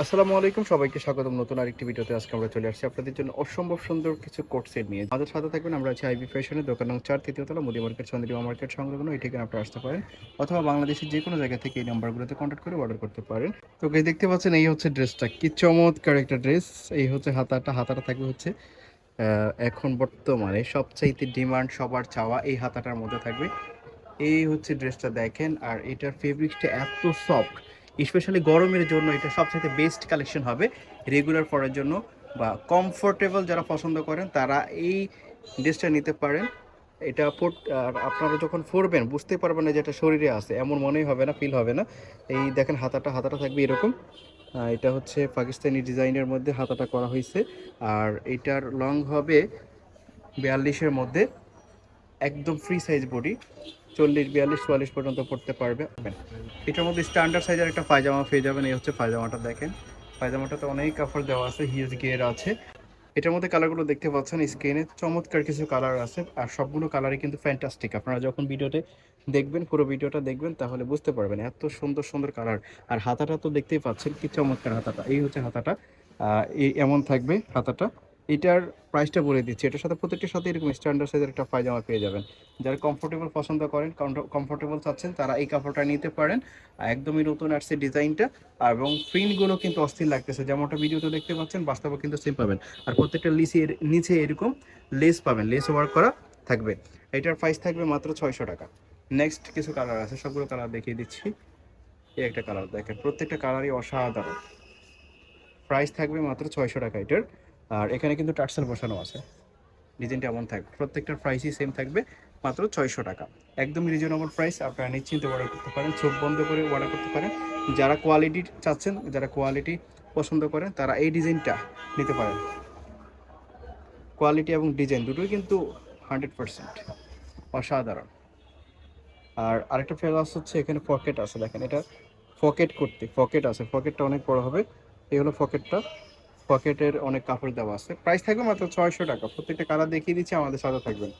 আসসালামু আলাইকুম, সবাইকে স্বাগতম নতুন আরেকটি ভিডিওতে। আজকে আমরা চলে আসছি আপনাদের জন্য অসম্ভব সুন্দর কিছু কোট সেট নিয়ে। আমাদের সাথে থাকবেন, আমরা আছি আইবি ফ্যাশনের দোকান নং 4, তৃতীয় তলা, মুদি মার্কেট, চন্দ্রিমা মার্কেট সংলগ্ন। এই ঠিকানা আপনারা আসতে পারেন, অথবা বাংলাদেশের যে কোনো জায়গা থেকে এই নাম্বারগুলোতে কন্ট্যাক্ট করে অর্ডার করতে পারেন। তো গাইস, দেখতে পাচ্ছেন এই হচ্ছে ড্রেসটা, কি চমৎকার একটা ড্রেস। এই হচ্ছে হাতাটা থাকবে হচ্ছে এখন বর্তমানে সবচাইতে ডিমান্ড, সবার চাওয়া এই হাতাটার মধ্যে থাকবে। এই হচ্ছে ড্রেসটা দেখেন, আর এটার ফেব্রিকটা এত সফট, স্পেশালি গরমের জন্য এটা সবথেকে বেস্ট কালেকশন হবে। রেগুলার পরার জন্য বা কমফোর্টেবল যারা পছন্দ করেন তারা এই ড্রেসটা নিতে পারেন। এটা আর আপনারা যখন পরবেন বুঝতে পারবেন না যে এটা শরীরে আছে, এমন মনেই হবে না, ফিল হবে না। এই দেখেন হাতাটা থাকবে এরকম। এটা হচ্ছে পাকিস্তানি ডিজাইনের মধ্যে হাতাটা করা হয়েছে। আর এটার লং হবে 42-এর মধ্যে, একদম ফ্রি সাইজ বডি, 40, 42, 44 পর্যন্ত পড়তে পারবে। এটার মধ্যে স্ট্যান্ডার্ড সাইজের একটা পায়জামা পেয়ে যাবেন। এই হচ্ছে পায়জামাটা দেখেন, পায়জামাটাতে অনেক কাপড় দেওয়া আছে, হিউজ গিয়ার আছে। এটার মধ্যে কালারগুলো দেখতে পাচ্ছেন স্ক্রিনে, চমৎকার কিছু কালার আছে, আর সবগুলো কালারই কিন্তু ফ্যান্টাস্টিক। আপনারা যখন ভিডিওতে দেখবেন, পুরো ভিডিওটা দেখবেন, তাহলে বুঝতে পারবেন এত সুন্দর সুন্দর কালার। আর হাতাটা তো দেখতেই পাচ্ছেন কি চমৎকার হাতাটা। এই হচ্ছে হাতাটা, এই এমন থাকবে হাতাটা। এটার প্রাইসটা বলে দিচ্ছি, এটার সাথে প্রত্যেকটার সাথে এরকম স্ট্যান্ডার্ড সাইজের একটা পায়জামা পেয়ে যাবেন। যারা কমফোর্টেবল পছন্দ করেন, কমফোর্টেবল চাচ্ছেন, তারা এই কাপড়টা নিতে পারেন। একদমই নতুন আসছে ডিজাইনটা, এবং প্রিন্টগুলো কিন্তু অস্থির লাগতেছে, যেমনটা ভিডিওতে দেখতে পাচ্ছেন, বাস্তবে কিন্তু সেম পাবেন। আর প্রত্যেকটা নিচে এরকম লেস পাবেন, লেস ওয়ার্ক করা থাকবে। এটার প্রাইস থাকবে মাত্র 600 টাকা। নেক্সট কিছু কালার আছে, সবগুলো কালার দেখিয়ে দিচ্ছি। এই একটা কালার দেখেন, প্রত্যেকটা কালারই অসাধারণ। প্রাইস থাকবে মাত্র 600 টাকা এটার। আর এখানে কিন্তু টার্সেল বসানো আছে, ডিজাইনটা এমন থাকবে। প্রত্যেকটার প্রাইসই সেম থাকবে, মাত্র 600 টাকা। একদম রিজনেবল প্রাইস, আপনারা নিশ্চিন্তে অর্ডার করতে পারেন, চোখ বন্ধ করে অর্ডার করতে পারেন। যারা কোয়ালিটি চাচ্ছেন, যারা কোয়ালিটি পছন্দ করেন, তারা এই ডিজাইনটা নিতে পারেন। কোয়ালিটি এবং ডিজাইন দুটোই কিন্তু 100% অসাধারণ। আর আরেকটা ফেলাস হচ্ছে, এখানে পকেট আছে দেখেন, এটা পকেট আছে, পকেটটা অনেক বড় হবে। এই হলো পকেটটা, পকেটের অনেক কাপড় দেওয়া আছে। প্রাইস থাকবে মাত্র 600 টাকা। প্রত্যেকটা কালার দেখিয়ে দিচ্ছি, আমাদের সাথে থাকবেন।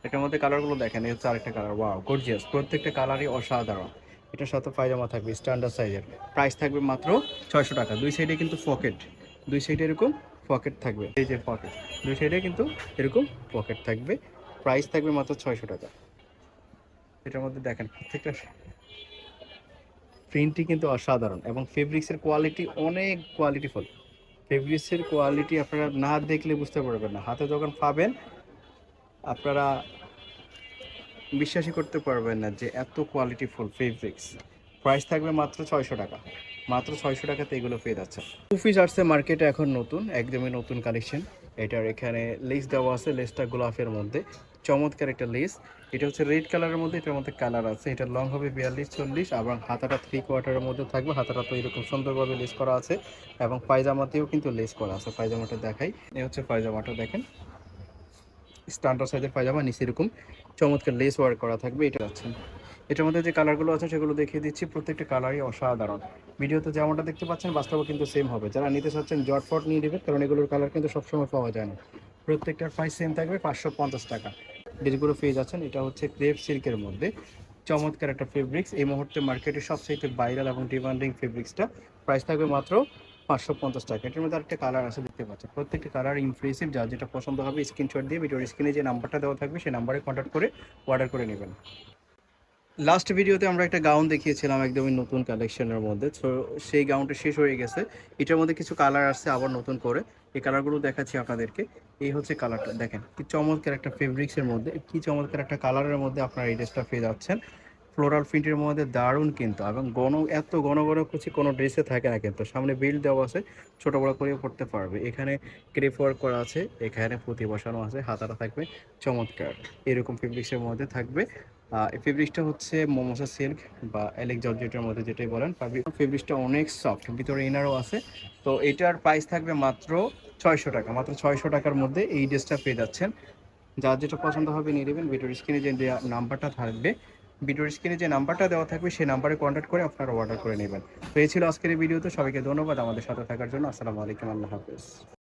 এটার মধ্যে কালারগুলো দেখেন, এই হচ্ছে আরেকটা কালার, ওয়াও গর্জিয়াস, প্রত্যেকটা কালারই অসাধারণ। এটার সাথে পায়জামা থাকবে স্ট্যান্ডার্ড সাইজের। প্রাইস থাকবে মাত্র 600 টাকা। দুই সাইডে কিন্তু পকেট, দুই সাইডে এরকম পকেট থাকবে, এই যে পকেট, দুই সাইডে কিন্তু এরকম পকেট থাকবে। প্রাইস থাকবে মাত্র 600 টাকা। এটার মধ্যে দেখেন প্রত্যেকটা প্রিন্টই কিন্তু অসাধারণ, এবং ফেব্রিক্সের কোয়ালিটি অনেক কোয়ালিটিফুল। ফেব্রিক্সের কোয়ালিটি আপনারা না দেখলে বুঝতে পারবেন না, হাতে যখন পাবেন আপনারা বিশ্বাসই করতে পারবেন না যে এত কোয়ালিটিফুল ফেব্রিক্স। প্রাইস থাকবে মাত্র 600 টাকা। মাত্র 600 টাকাতে এগুলো পেয়ে যাচ্ছে। টু পিস আসছে মার্কেটে এখন নতুন, একদমই নতুন কালেকশন। এটার এখানে লেস দেওয়া আছে, লেসটা গোলাপের মধ্যে, চমৎকার একটা লেস। এটা হচ্ছে রেড কালারের মধ্যে, এটার মধ্যে কালার আছে। এটার লং হবে 42, 40, এবং হাতাটা 3/4-এর মধ্যে থাকবে। হাতাটা তো এরকম সুন্দরভাবে লেস করা আছে, এবং পায়জামাতেও কিন্তু লেস করা আছে। পায়জামাটা দেখাই, এই হচ্ছে পায়জামাটা দেখেন, স্ট্যান্ডার্ড সাইজের পায়জামা, নিচে এরকম চমৎকার লেস ওয়ার্ক করা থাকবে। এটা আছেন, এটার মধ্যে যে কালারগুলো আছে সেগুলো দেখিয়ে দিচ্ছি। প্রত্যেকটা কালারই অসাধারণ। ভিডিওতে যেমনটা দেখতে পাচ্ছেন বাস্তবে কিন্তু সেম হবে। যারা নিতে চাচ্ছেন জটফট নিয়ে নেবেন, কারণ এগুলোর কালার কিন্তু সবসময় পাওয়া যায় না। প্রত্যেকটার প্রাইস সেম থাকবে, 550 টাকা। ড্রেসগুলো পেয়ে যাচ্ছেন, এটা হচ্ছে ক্রেপ সিল্কের মধ্যে, চমৎকার একটা ফেব্রিক্স। এই মুহূর্তে মার্কেটে সবচাইতে ভাইরাল এবং ডিমান্ডিং ফেব্রিক্সটা। প্রাইস থাকবে মাত্র 550 টাকা। এটার মধ্যে আরেকটা কালার আছে, দেখতে পাচ্ছেন। প্রত্যেকটা কালার ইমপ্রেসিভ, যার যেটা পছন্দ হবে স্ক্রিনশট দিয়ে ভিডিওর স্ক্রিনে যে নাম্বারটা দেওয়া থাকবে সেই নাম্বারে কন্ট্যাক্ট করে অর্ডার করে নেবেন। লাস্ট ভিডিওতে আমরা একটা গাউন দেখিয়েছিলাম একদমই নতুন কালেকশনের মধ্যে, তো সেই গাউনটা শেষ হয়ে গেছে। এটার মধ্যে কিছু কালার আসছে আবার নতুন করে, এই কালারগুলো দেখাচ্ছি আপনাদেরকে। এই হচ্ছে কালারটা দেখেন, কি চমৎকার একটা ফেব্রিক্সের মধ্যে, কি চমৎকার একটা কালারের মধ্যে আপনারা এই ড্রেসটা পেয়ে যাচ্ছেন। ফ্লোরাল প্রিন্টের মধ্যে দারুণ কিন্তু, এবং এত ঘন ঘন কুচি কোনো ড্রেসে থাকে না কিন্তু। সামনে বেল্ট দেওয়া আছে, ছোটো বড়ো করেও পড়তে পারবে। এখানে ক্রেপ ওয়ার্ক করা আছে, এখানে পুঁতি বসানো আছে, হাতাটা থাকবে চমৎকার এরকম ফেব্রিক্সের মধ্যে থাকবে। এই ফেব্রিক্সটা হচ্ছে মোমোসা সিল্ক বা এলেক জর্জেটের মধ্যে, যেটাই বলেন। ফেব্রিক্সটা অনেক সফট, ভিতরে ইনারও আছে। তো এটার প্রাইস থাকবে মাত্র 600 টাকা। মাত্র 600 টাকার মধ্যে এই ড্রেসটা পেয়ে যাচ্ছেন। যার যেটা পছন্দ হবে নিয়ে নেবেন। ভিডিওর স্ক্রিনে যে নাম্বারটা থাকবে, ভিডিওর স্ক্রিনে যে নাম্বারটা দেওয়া থাকবে সেই নাম্বারে কন্ট্যাক্ট করে আপনারা অর্ডার করে নেবেন। তো এই ছিল আজকের এই ভিডিওতে। সবাইকে ধন্যবাদ আমাদের সাথে থাকার জন্য। আসসালামু আলাইকুম, আল্লাহ হাফেজ।